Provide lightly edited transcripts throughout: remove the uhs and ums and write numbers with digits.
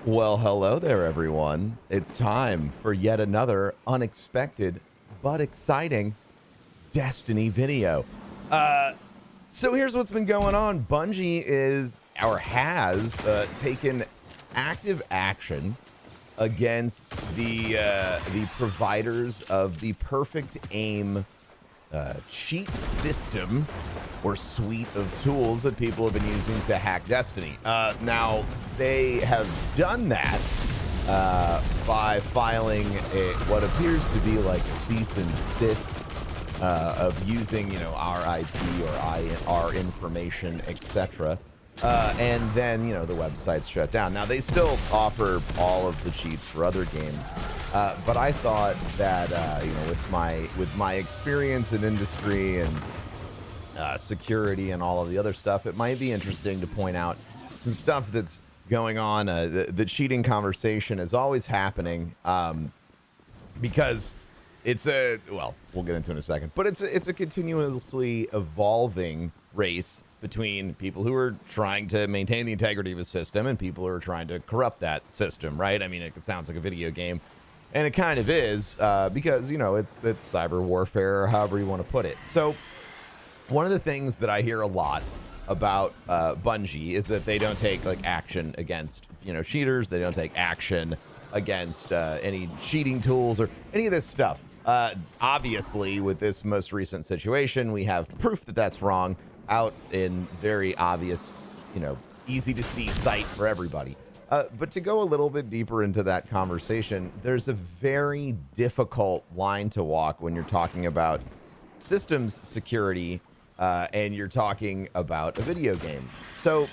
Well, hello there, everyone. It's time for yet another unexpected but exciting Destiny video. So here's what's been going on. Bungie is, or has, taken active action against the providers of the perfect aim cheat system or suite of tools that people have been using to hack Destiny. Now, they have done that by filing what appears to be like a cease and desist of using, our IP or our information, etc. And then, the website's shut down. Now, they still offer all of the cheats for other games, but I thought that, with my experience in industry and security and all of the other stuff, it might be interesting to point out some stuff that's going on. The cheating conversation is always happening because it's we'll get into it in a second, but it's a continuously evolving race between people who are trying to maintain the integrity of a system and people who are trying to corrupt that system, right? I mean, it sounds like a video game, and it kind of is because, it's cyber warfare, or however you want to put it. So one of the things that I hear a lot about Bungie is that they don't take action against, cheaters. They don't take action against any cheating tools or any of this stuff. Obviously, with this most recent situation, we have proof that that's wrong out in very obvious, easy to see sight for everybody. But to go a little bit deeper into that conversation, there's a very difficult line to walk when you're talking about systems security and you're talking about a video game. So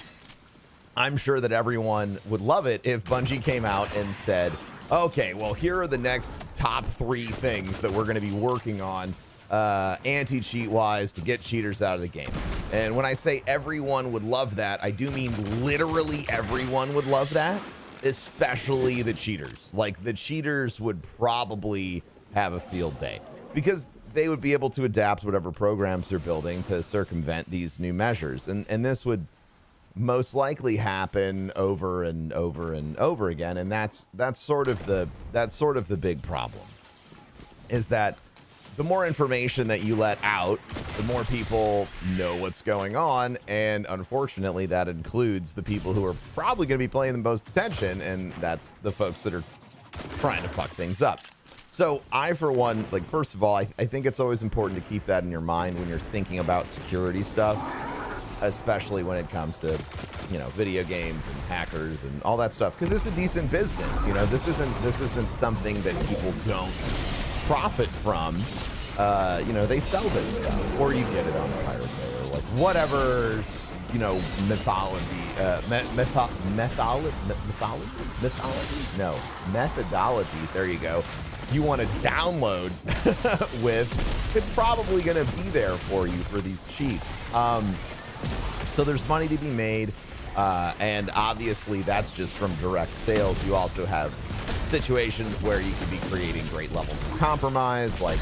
I'm sure that everyone would love it if Bungie came out and said, okay, well, here are the next top 3 things that we're going to be working on anti-cheat wise to get cheaters out of the game. And when I say everyone would love that, I do mean literally everyone would love that, especially the cheaters. Like, the cheaters would probably have a field day because they would be able to adapt whatever programs they're building to circumvent these new measures. And this would most likely happen over and over and over again. And that's sort of the big problem, is that the more information that you let out, the more people know what's going on. And unfortunately, that includes the people who are probably going to be paying the most attention. And that's the folks that are trying to fuck things up. So I, for one, first of all, I think it's always important to keep that in your mind when you're thinking about security stuff, especially when it comes to, video games and hackers and all that stuff, because it's a decent business. This isn't something that people don't profit from. They sell this stuff, or you get it on Pirate Bay, or whatever, methodology. There you go. You want to download with, it's probably going to be there for you for these cheats. So there's money to be made, and obviously that's just from direct sales. You also have situations where you could be creating great levels of compromise, like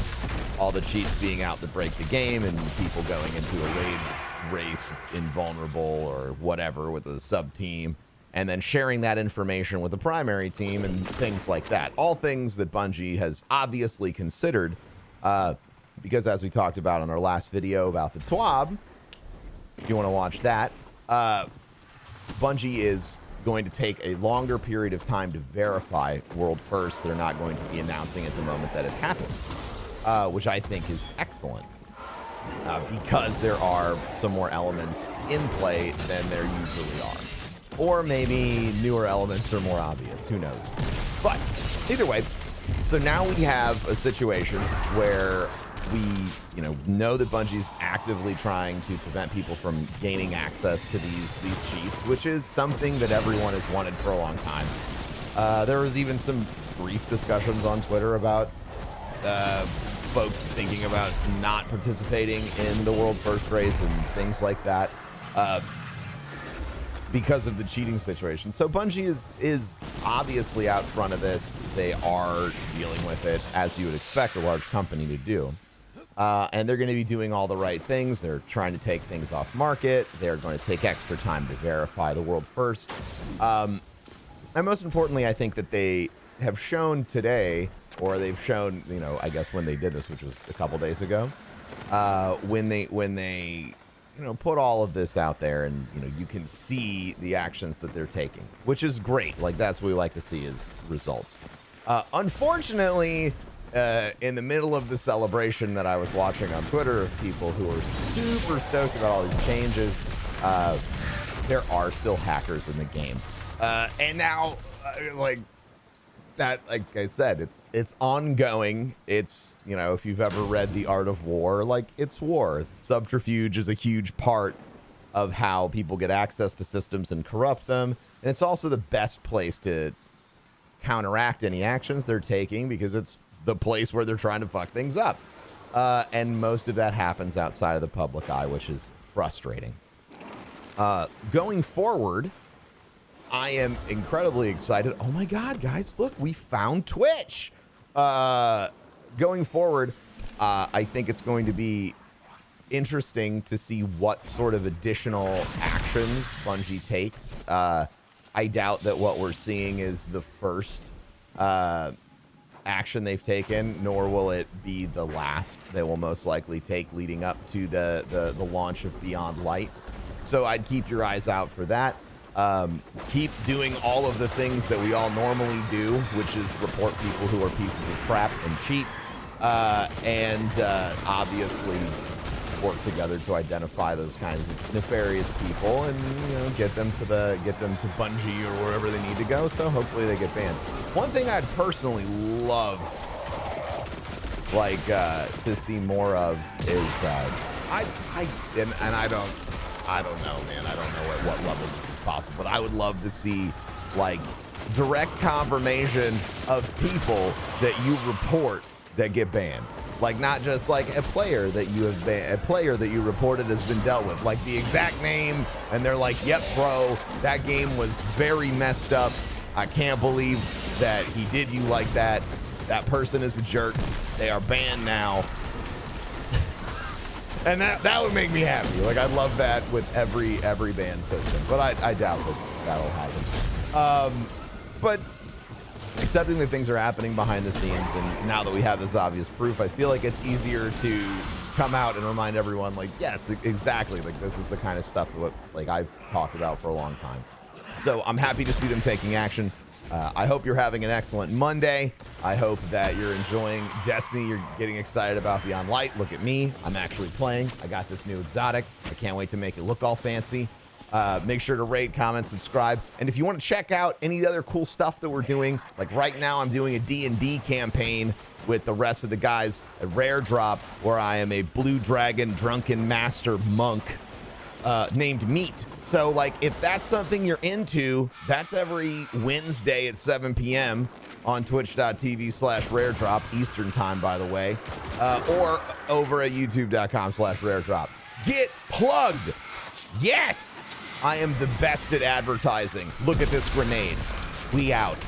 all the cheats being out that break the game and people going into a race invulnerable or whatever with a sub team, and then sharing that information with the primary team and things like that. All things that Bungie has obviously considered, because as we talked about on our last video about the TWAB, if you want to watch that, Bungie is going to take a longer period of time to verify world first. They're not going to be announcing at the moment that it happened, which I think is excellent, because there are some more elements in play than there usually are. Or maybe newer elements are more obvious. Who knows? But either way, so now we have a situation where we, know that Bungie's actively trying to prevent people from gaining access to these cheats, which is something that everyone has wanted for a long time. There was even some brief discussions on Twitter about folks thinking about not participating in the world first race and things like that, because of the cheating situation. So Bungie is obviously out front of this. They are dealing with it as you would expect a large company to do. And they're going to be doing all the right things. They're trying to take things off market. They're going to take extra time to verify the world first. And most importantly, I think that they have shown today, or they've shown, you know, I guess when they did this, which was a couple days ago, when they you know, put all of this out there, and you know, you can see the actions that they're taking, which is great. Like, that's what we like to see, is results. Unfortunately, in the middle of the celebration that I was watching on Twitter of people who are super stoked about all these changes, there are still hackers in the game. And now, like I said, it's ongoing. It's, you know, if you've ever read The Art of War, like, it's war. Subterfuge is a huge part of how people get access to systems and corrupt them. And it's also the best place to counteract any actions they're taking, because it's the place where they're trying to fuck things up. And most of that happens outside of the public eye, which is frustrating. Going forward, I am incredibly excited. Oh my God, guys, look, we found Twitch. Going forward, I think it's going to be interesting to see what sort of additional actions Bungie takes. I doubt that what we're seeing is the first action they've taken, nor will it be the last they will most likely take leading up to the launch of Beyond Light. So I'd keep your eyes out for that. Keep doing all of the things that we all normally do, which is report people who are pieces of crap and cheat, and obviously work together to identify those kinds of nefarious people and, you know, get them to Bungie or wherever they need to go. So hopefully they get banned. One thing I'd personally love, like, to see more of is I don't know, man. I don't know at what level this is possible, but I would love to see, like, direct confirmation of people that you report that get banned. Like, not just like a player that you have a player that you reported has been dealt with, like the exact name, and they're like, yep, bro, that game was very messed up. I can't believe that he did you like that. That person is a jerk. They are banned now. And that would make me happy. Like, I'd love that with every ban system, but I doubt that that'll happen. But accepting that things are happening behind the scenes, and now that we have this obvious proof, I feel like it's easier to come out and remind everyone, like, yes, exactly, like, this is the kind of stuff that, like, I've talked about for a long time. So I'm happy to see them taking action. I hope you're having an excellent Monday. I hope that you're enjoying Destiny. You're getting excited about Beyond Light. Look at me. I'm actually playing. I got this new exotic. I can't wait to make it look all fancy. Make sure to rate, comment, subscribe. And if you want to check out any other cool stuff that we're doing, like right now I'm doing a D&D campaign with the rest of the guys at Rare Drop, where I am a Blue Dragon Drunken Master monk named Meat. So, like, if that's something you're into, that's every Wednesday at 7 p.m. on twitch.tv/raredrop, Eastern time, by the way, or over at youtube.com/raredrop. Get plugged. Yes, I am the best at advertising. Look at this grenade. We out.